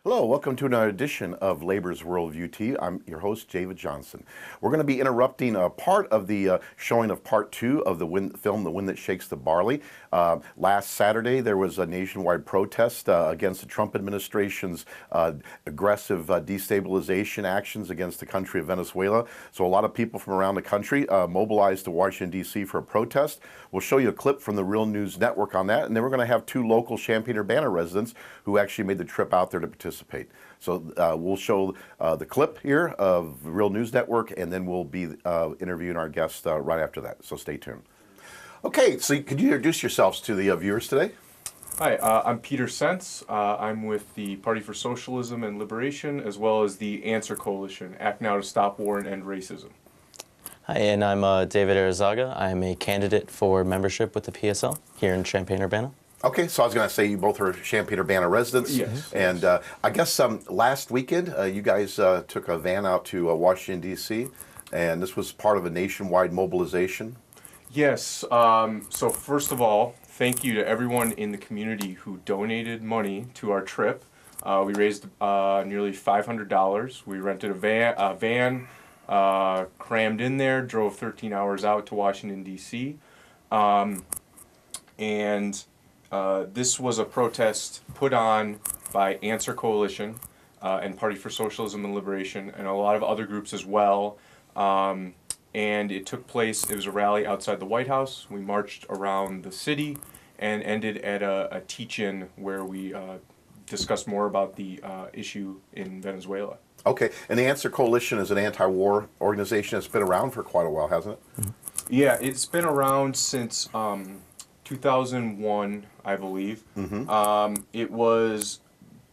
Hello, welcome to another edition of Labor's Worldview TV. I'm your host, David Johnson. We're going to be interrupting a part of the showing of part 2 of the film, The Wind That Shakes the Barley. Last Saturday, there was a nationwide protest against the Trump administration's aggressive destabilization actions against the country of Venezuela. So a lot of people from around the country mobilized to Washington, D.C. for a protest. We'll show you a clip from the Real News Network on that, and then we're going to have 2 local Champaign-Urbana residents who actually made the trip out there to participate. So we'll show the clip here of the Real News Network, and then we'll be interviewing our guest right after that. So stay tuned. Okay, so could you introduce yourselves to the viewers today? Hi, I'm Peter Sense. I'm with the Party for Socialism and Liberation, as well as the Answer Coalition, Act Now to Stop War and End Racism. Hi, and I'm David Arizaga. I'm a candidate for membership with the PSL here in Champaign-Urbana. Okay, so I was going to say you both are Champaign-Urbana residents. Yes. And I guess last weekend you guys took a van out to Washington, D.C., and this was part of a nationwide mobilization. Yes. So first of all, thank you to everyone in the community who donated money to our trip. We raised nearly $500. We rented a van, crammed in there, drove 13 hours out to Washington, D.C., and this was a protest put on by Answer Coalition and Party for Socialism and Liberation and a lot of other groups as well. And it took place, it was a rally outside the White House. We marched around the city and ended at a teach-in where we discussed more about the issue in Venezuela. Okay, and the Answer Coalition is an anti-war organization that's been around for quite a while, hasn't it? Mm-hmm. Yeah, it's been around since 2001, I believe. Mm-hmm. It was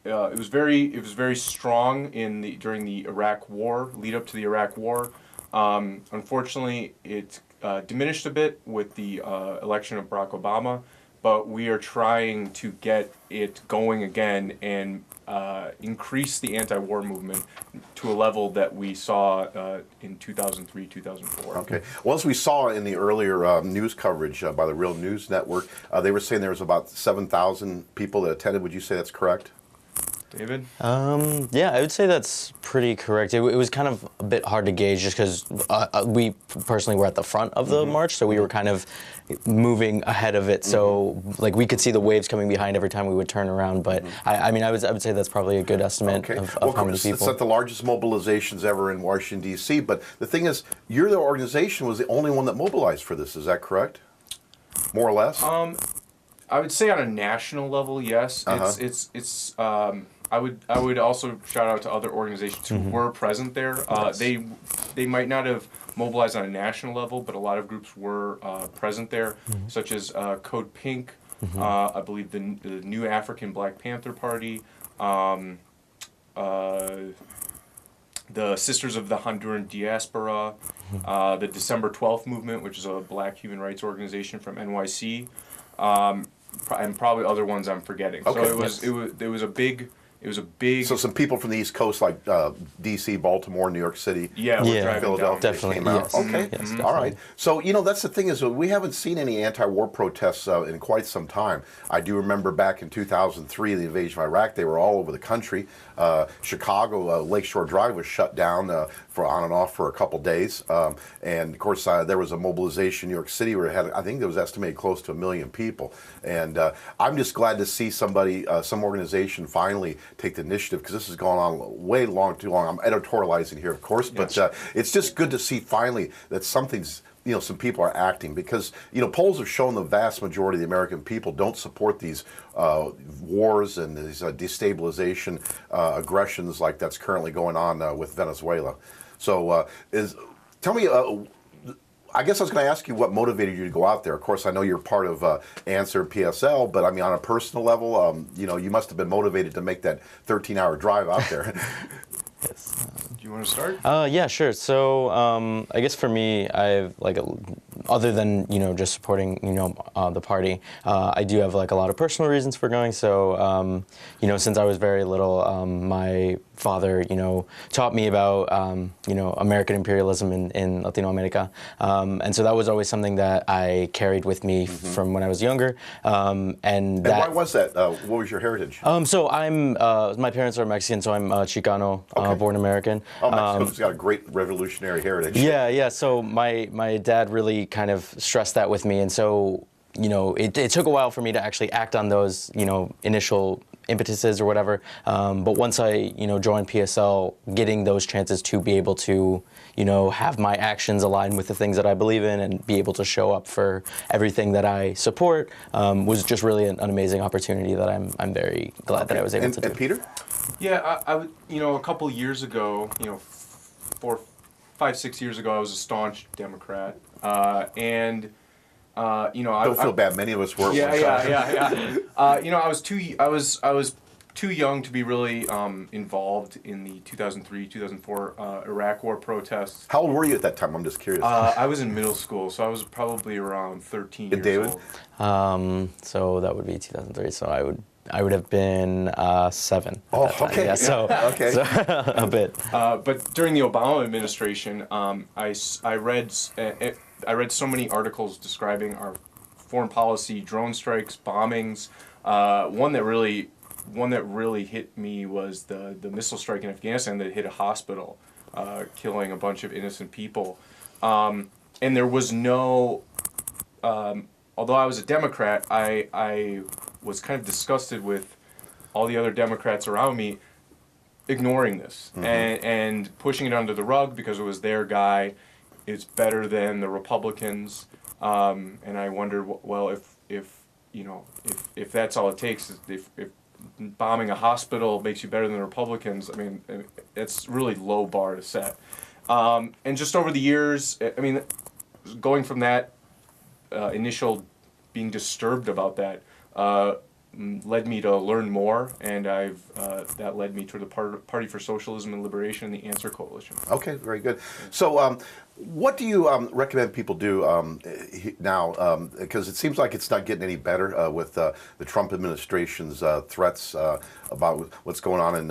very strong during the Iraq War, lead up to the Iraq War. Unfortunately, it diminished a bit with the election of Barack Obama, but we are trying to get it going again and increase the anti-war movement to a level that we saw in 2003, 2004. Okay. Well, as we saw in the earlier news coverage by the Real News Network, they were saying there was about 7,000 people that attended. Would you say that's correct? David? Yeah, I would say that's pretty correct. It was kind of a bit hard to gauge just because we personally were at the front of the march, so we were kind of moving ahead of it. So like we could see the waves coming behind every time we would turn around. But I mean, I would say that's probably a good estimate of how many people. It's not the largest mobilizations ever in Washington, D.C., but the thing is, your organization was the only one that mobilized for this. Is that correct? More or less? I would say on a national level, yes. It's I would also shout out to other organizations who were present there. Yes. They might not have mobilized on a national level, but a lot of groups were present there, such as Code Pink, I believe the New African Black Panther Party, the Sisters of the Honduran Diaspora, the December 12th Movement, which is a black human rights organization from NYC, and probably other ones I'm forgetting. Okay. So it was a big. So some people from the East Coast, like D.C., Baltimore, New York City, Philadelphia, definitely came out. yes. Okay, yes, all right. So that's the thing is we haven't seen any anti-war protests in quite some time. I do remember back in 2003, the invasion of Iraq. They were all over the country. Chicago, Lakeshore Drive was shut down for on and off for a couple days, and of course there was a mobilization in New York City where it had, I think there was estimated close to 1 million people. And I'm just glad to see some organization finally take the initiative, because this has gone on way too long. I'm editorializing here, of course, but it's just good to see finally that something's, some people are acting, because, polls have shown the vast majority of the American people don't support these wars and these destabilization aggressions like that's currently going on with Venezuela. So tell me, I guess I was going to ask you what motivated you to go out there. Of course, I know you're part of Answer PSL, but I mean, on a personal level, you must have been motivated to make that 13-hour drive out there. Yes. Do you want to start? Yeah, sure. So I guess for me, I've other than just supporting the party, I do have like a lot of personal reasons for going. So since I was very little, my father taught me about American imperialism in Latino America, and so that was always something that I carried with me from when I was younger. And why was that? What was your heritage? So I'm my parents are Mexican, so I'm Chicano, born American. Oh, Mexico's got a great revolutionary heritage. Yeah. So my dad really kind of stressed that with me, and so it took a while for me to actually act on those initial impetuses or whatever. But once I joined PSL, getting those chances to be able to have my actions align with the things that I believe in and be able to show up for everything that I support was just really an amazing opportunity that I'm very glad that I was able to do. And Peter? Yeah, I would, a couple years ago, 4, 5, 6 years ago, I was a staunch Democrat, and Don't feel bad. Many of us were. Yeah. I was too young to be really involved in the 2003, 2004 Iraq War protests. How old were you at that time? I'm just curious. I was in middle school, so I was probably around 13 And years David? old. So that would be 2003. So I would have been 7. Oh, at that time. okay. Yeah, so, Okay. so a bit. But during the Obama administration, I read so many articles describing our foreign policy, drone strikes, bombings. One that really hit me was the missile strike in Afghanistan that hit a hospital, killing a bunch of innocent people. And there was no, although I was a Democrat, I was kind of disgusted with all the other Democrats around me ignoring this and pushing it under the rug because it was their guy. It's better than the Republicans, and I wondered, well, if that's all it takes, if bombing a hospital makes you better than the Republicans, I mean, it's really low bar to set. And just over the years, I mean, going from that initial being disturbed about that led me to learn more, and that led me to the Party for Socialism and Liberation, the Answer Coalition. Okay, very good. So, what do you recommend people do now? Because it seems like it's not getting any better with the Trump administration's threats about what's going on in,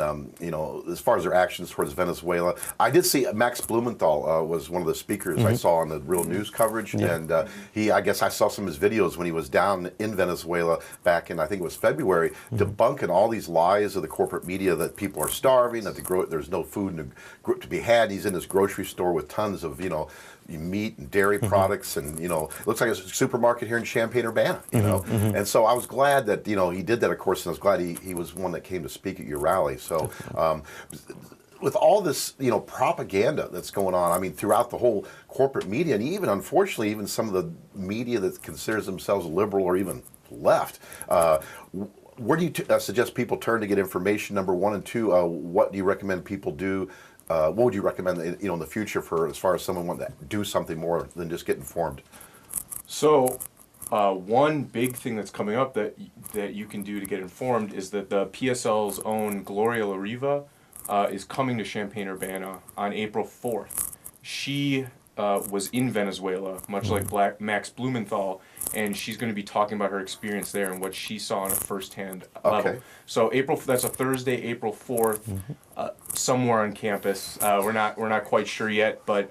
as far as their actions towards Venezuela. I did see Max Blumenthal was one of the speakers I saw on the Real News coverage, and I guess I saw some of his videos when he was down in Venezuela back in, I think it was February, debunking all these lies of the corporate media that people are starving, that there's no food to be had. He's in his grocery store with tons of, meat and dairy products, and it looks like a supermarket here in Champaign-Urbana, and so I was glad that he did that, of course, and I was glad he was one that came to speak at your rally. So with all this propaganda that's going on, I mean, throughout the whole corporate media, and even unfortunately even some of the media that considers themselves liberal or even left, where do you suggest people turn to get information, number one, and two, what do you recommend people do? What would you recommend, in the future for as far as someone wanting to do something more than just get informed? So, one big thing that's coming up that you can do to get informed is that the PSL's own Gloria La Riva is coming to Champaign-Urbana on April 4th. She was in Venezuela, much like Max Blumenthal, and she's going to be talking about her experience there and what she saw on a first-hand level. So that's a Thursday, April 4th, somewhere on campus. We're not quite sure yet, but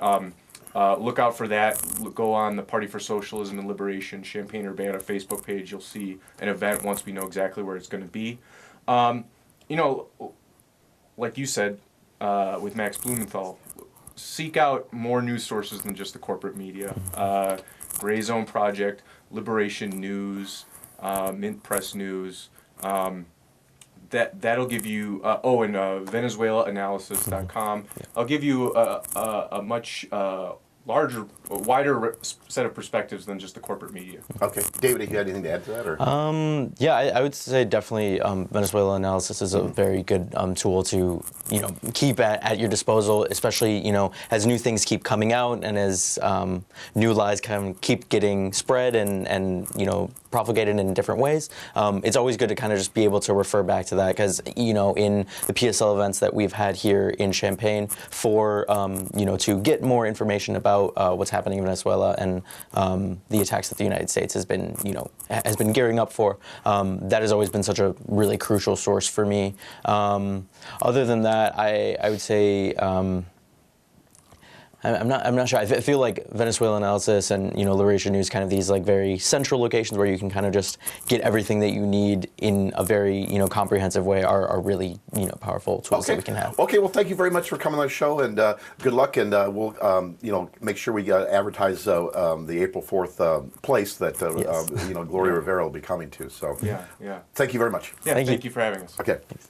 look out for that. Go on the Party for Socialism and Liberation Champaign-Urbana Facebook page. You'll see an event once we know exactly where it's going to be. Like you said, with Max Blumenthal, seek out more news sources than just the corporate media. Gray Zone Project, Liberation News, Mint Press News. That'll give you, and VenezuelaAnalysis.com. I'll give you a much wider set of perspectives than just the corporate media. Okay. David, you had anything to add to that? Or? Yeah, I would say definitely Venezuela Analysis is a very good tool to keep at your disposal, especially as new things keep coming out and as new lies kind of keep getting spread and propagated in different ways. It's always good to kind of just be able to refer back to that because in the PSL events that we've had here in Champaign to get more information about about what's happening in Venezuela and the attacks that the United States has been, has been gearing up for. That has always been such a really crucial source for me. Other than that, I would say. I'm not sure. I feel like Venezuela Analysis and Laurasia News, kind of these like very central locations where you can kind of just get everything that you need in a very comprehensive way are really powerful tools that we can have. Okay, well, thank you very much for coming on the show, and good luck. And we'll make sure we advertise the April 4th place that Yes. Gloria Rivera will be coming to. So Yeah. thank you very much. Yeah. Thank Thank you. you for having us. Okay. Thanks.